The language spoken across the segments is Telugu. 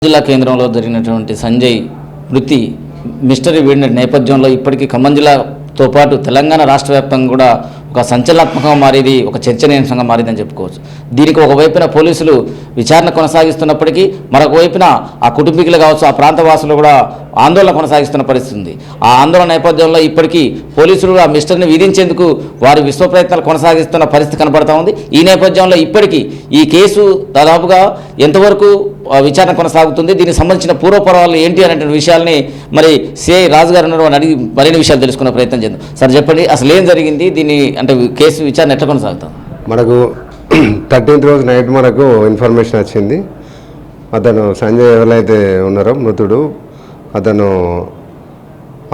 జిల్లా కేంద్రంలో జరిగినటువంటి సంజయ్ మృతి మిస్టరీ వీడిన నేపథ్యంలో ఇప్పటికీ ఖమ్మం జిల్లాతో పాటు తెలంగాణ రాష్ట్ర వ్యాప్తంగా కూడా ఒక సంచలనాత్మకంగా మారేది, ఒక చర్చనీయాంశంగా మారిందని చెప్పుకోవచ్చు. దీనికి ఒకవైపున పోలీసులు విచారణ కొనసాగిస్తున్నప్పటికీ మరొక వైపున ఆ కుటుంబీకులు కావచ్చు, ఆ ప్రాంతవాసులు కూడా ఆందోళన కొనసాగిస్తున్న పరిస్థితి ఉంది. ఆ ఆందోళన నేపథ్యంలో ఇప్పటికీ పోలీసులు ఆ మిస్టర్ని విధించేందుకు వారి విశ్వ ప్రయత్నాలు కొనసాగిస్తున్న పరిస్థితి కనబడతా ఉంది. ఈ నేపథ్యంలో ఇప్పటికీ ఈ కేసు దాదాపుగా ఎంతవరకు విచారణ కొనసాగుతుంది, దీనికి సంబంధించిన పూర్వపరాలు ఏంటి అనేటువంటి విషయాల్ని మరి సిఐ రాజు గారు అడిగి మరిన్ని విషయాలు తెలుసుకునే ప్రయత్నం చేద్దాం. సార్ చెప్పండి, అసలు ఏం జరిగింది, దీన్ని అంటే కేసు విచారణ ఎట్లా కొనసాగుతాం? మనకు 13th రోజు నైట్ మనకు ఇన్ఫర్మేషన్ వచ్చింది. అతను సంజయ్ ఎవరైతే ఉన్నారో మృతుడు, అతను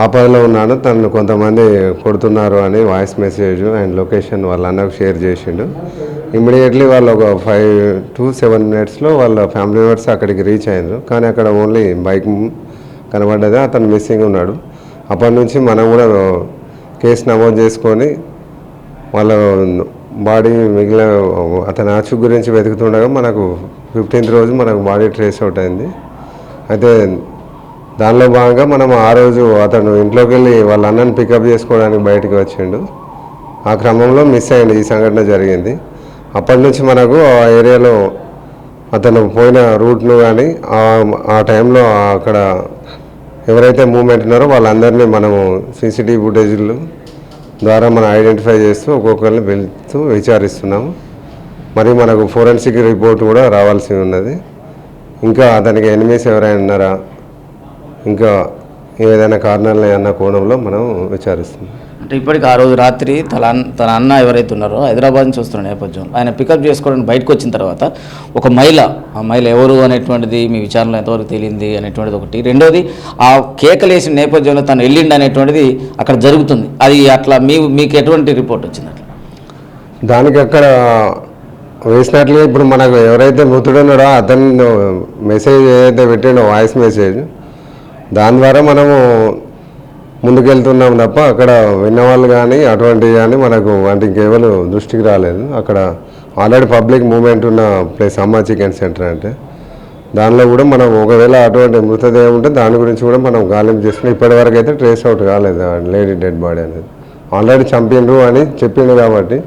ఆపదలో ఉన్నాడు, తనను కొంతమంది కొడుతున్నారు అని వాయిస్ మెసేజ్ అండ్ లొకేషన్ వాళ్ళ అన్నకు షేర్ చేసిండు. ఇమ్మీడియట్లీ వాళ్ళు ఒక 5 to 7 minutesలో వాళ్ళ ఫ్యామిలీ మెంబర్స్ అక్కడికి రీచ్ అయ్యారు. కానీ అక్కడ ఓన్లీ బైక్ కనబడ్డది, అతను మిస్సింగ్ ఉన్నాడు. అప్పటి నుంచి మనం కూడా కేసు నమోదు చేసుకొని వాళ్ళ బాడీ మిగిలిన అతని ఆచు గురించి వెతుకుతుండగా మనకు 15th రోజు మనకు బాడీ ట్రేస్ అవుట్ అయింది. అయితే దానిలో భాగంగా మనం ఆ రోజు అతను ఇంట్లోకి వెళ్ళి వాళ్ళ అన్నని పికప్ చేసుకోవడానికి బయటకు వచ్చిండు. ఆ క్రమంలో మిస్ అయ్యింది, ఈ సంఘటన జరిగింది. అప్పటి నుంచి మనకు ఆ ఏరియాలో అతను పోయిన రూట్ను కానీ ఆ టైంలో అక్కడ ఎవరైతే మూవ్మెంట్ ఉన్నారో వాళ్ళందరినీ మనము సీసీటీవీ ఫుటేజీలు ద్వారా మనం ఐడెంటిఫై చేస్తూ ఒక్కొక్కరిని వెళ్తూ విచారిస్తున్నాము. మరి మనకు ఫోరెన్సిక్ రిపోర్ట్ కూడా రావాల్సి ఉన్నది. ఇంకా అతనికి ఎనిమీస్ ఎవరైనా ఉన్నారా, ఇంకా ఏదైనా కారణాలు అన్న కోణంలో మనం విచారిస్తున్నాం. అంటే ఇప్పటికి ఆ రోజు రాత్రి తన అన్న ఎవరైతే ఉన్నారో హైదరాబాద్ నుంచి వస్తున్న నేపథ్యంలో ఆయన పికప్ చేసుకోవడానికి బయటకు వచ్చిన తర్వాత ఒక మహిళ, ఆ మహిళ ఎవరు అనేటువంటిది మీ విచారణలో ఎంతవరకు తెలియంది అనేటువంటిది ఒకటి. రెండోది, ఆ కేకలేసిన నేపథ్యంలో తను వెళ్ళిండి అనేటువంటిది అక్కడ జరుగుతుంది. అది అట్లా మీకు ఎటువంటి రిపోర్ట్ వచ్చింది? అట్లా దానికి అక్కడ వేసినట్లుగా ఇప్పుడు మనకు ఎవరైతే మృతుడున్నాడో అతను మెసేజ్ ఏదైతే పెట్టిండో వాయిస్ మెసేజ్, దాని ద్వారా మనము ముందుకెళ్తున్నాం తప్ప అక్కడ విన్నవాళ్ళు కానీ అటువంటివి కానీ మనకు వాటికి కేవలం దృష్టికి రాలేదు. అక్కడ ఆల్రెడీ పబ్లిక్ మూవ్మెంట్ ఉన్న ప్లేస్ అమ్మ చికెన్ సెంటర్ అంటే దానిలో కూడా మనం ఒకవేళ అటువంటి మృతదేహం ఉంటే దాని గురించి కూడా మనం గాలింపు చేసుకుని ఇప్పటివరకు అయితే ట్రేస్ అవుట్ కాలేదు లేడీ డెడ్ బాడీ అనేది. ఆల్రెడీ చంపిండ్రు అని చెప్పిండు కాబట్టి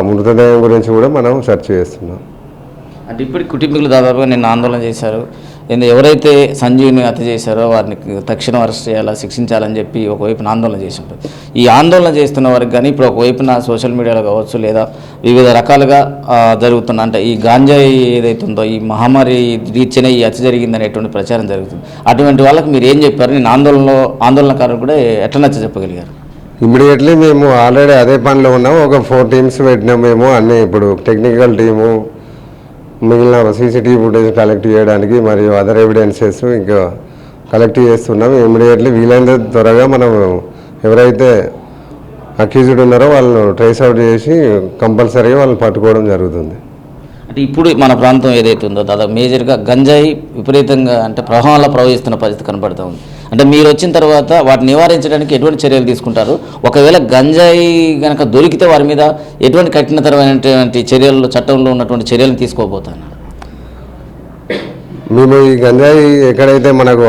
మృతదేహం గురించి కూడా మనం సెర్చ్ చేస్తున్నాం. అంటే ఇప్పటికి కుటుంబీకులు దాదాపుగా నిన్న ఆందోళన చేశారు. ఎవరైతే సంజీవ్ని హత్య చేశారో వారిని తక్షణం అరెస్ట్ చేయాలా, శిక్షించాలని చెప్పి ఒకవైపున ఆందోళన చేసి ఉంటుంది. ఈ ఆందోళన చేస్తున్న వారికి కానీ ఇప్పుడు ఒకవైపున సోషల్ మీడియాలో కావచ్చు లేదా వివిధ రకాలుగా జరుగుతున్న అంటే ఈ గాంజాయి ఏదైతుందో ఈ మహమ్మారి రీత్యనే ఈ హత్య జరిగిందనేటువంటి ప్రచారం జరుగుతుంది. అటువంటి వాళ్ళకి మీరు ఏం చెప్పారు? నేను ఆందోళనకారులు కూడా ఎట్లా నచ్చ చెప్పగలిగారు? ఇమ్మీడియట్లీ మేము ఆల్రెడీ అదే పనిలో ఉన్నాము. ఒక 4 teams పెట్టినాం మేము. అన్నీ ఇప్పుడు టెక్నికల్ టీము, మిగిలిన సీసీటీవీ ఫుటేజ్ కలెక్ట్ చేయడానికి మరియు అదర్ ఎవిడెన్సెస్ ఇంకా కలెక్ట్ చేస్తున్నాం. ఇమ్మీడియట్లీ వీలైనంత త్వరగా మనం ఎవరైతే అక్యూజ్డ్ ఉన్నారో వాళ్ళను ట్రేస్ అవుట్ చేసి కంపల్సరీగా వాళ్ళని పట్టుకోవడం జరుగుతుంది. అంటే ఇప్పుడు మన ప్రాంతం ఏదైతే ఉందో దాదాపు మేజర్గా గంజాయి విపరీతంగా అంటే ప్రవాహంలో ప్రవహిస్తున్న పరిస్థితి కనబడుతూ ఉంది. అంటే మీరు వచ్చిన తర్వాత వాటిని నివారించడానికి ఎటువంటి చర్యలు తీసుకుంటారు? ఒకవేళ గంజాయి కనుక దొరికితే వారి మీద ఎటువంటి కఠినతరమైనటువంటి చర్యలు, చట్టంలో ఉన్నటువంటి చర్యలను తీసుకోబోతాను? మేము ఈ గంజాయి ఎక్కడైతే మనకు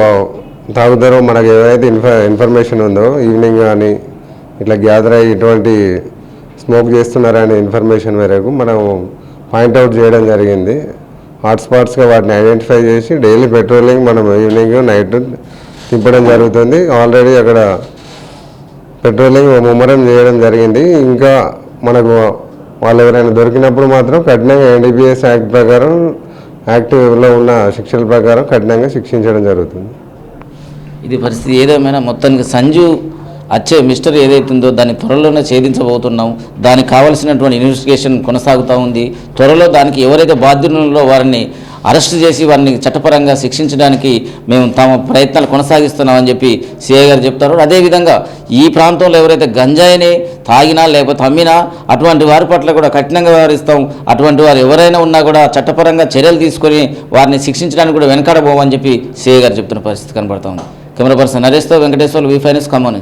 తాగుతారో, మనకు ఏదైతే ఇన్ఫర్మేషన్ ఉందో ఈవినింగ్ కానీ ఇట్లా గ్యాదర్ అయ్యి ఇటువంటి స్మోక్ చేస్తున్నారనే ఇన్ఫర్మేషన్ మేరకు మనం పాయింట్అవుట్ చేయడం జరిగింది. హాట్స్పాట్స్గా వాటిని ఐడెంటిఫై చేసి డైలీ పెట్రోలింగ్ మనం ఈవినింగ్ నైట్ తిప్పడం జరుగుతుంది. ఆల్రెడీ అక్కడ పెట్రోలింగ్ ముమ్మరం చేయడం జరిగింది. ఇంకా మనకు వాళ్ళు ఎవరైనా దొరికినప్పుడు మాత్రం కఠినంగా NDPS యాక్ట్ ప్రకారం, యాక్టివ్లో ఉన్న శిక్షల ప్రకారం కఠినంగా శిక్షించడం జరుగుతుంది. ఇది పరిస్థితి ఏదేమైనా మొత్తానికి సంజు వచ్చే మిస్టర్ ఏదైతుందో దాన్ని త్వరలోనే ఛేదించబోతున్నాం. దానికి కావాల్సినటువంటి ఇన్వెస్టిగేషన్ కొనసాగుతూ ఉంది. త్వరలో దానికి ఎవరైతే బాధ్యులలో వారిని అరెస్ట్ చేసి వారిని చట్టపరంగా శిక్షించడానికి మేము తమ ప్రయత్నాలు కొనసాగిస్తున్నామని చెప్పి సిఐ గారు చెప్తారు. అదేవిధంగా ఈ ప్రాంతంలో ఎవరైతే గంజాయిని తాగినా లేకపోతే అమ్మినా అటువంటి వారి పట్ల కూడా కఠినంగా వ్యవహరిస్తాం. అటువంటి వారు ఎవరైనా ఉన్నా కూడా చట్టపరంగా చర్యలు తీసుకొని వారిని శిక్షించడానికి కూడా వెనకాడబోమని చెప్పి సిఐ గారు చెప్తున్న పరిస్థితి కనబడుతూ ఉంది. కెమెరా పర్సన్ నరేష్తో వెంకటేశ్వర్లు, V5 న్యూస్, ఖమ్మం నుంచి.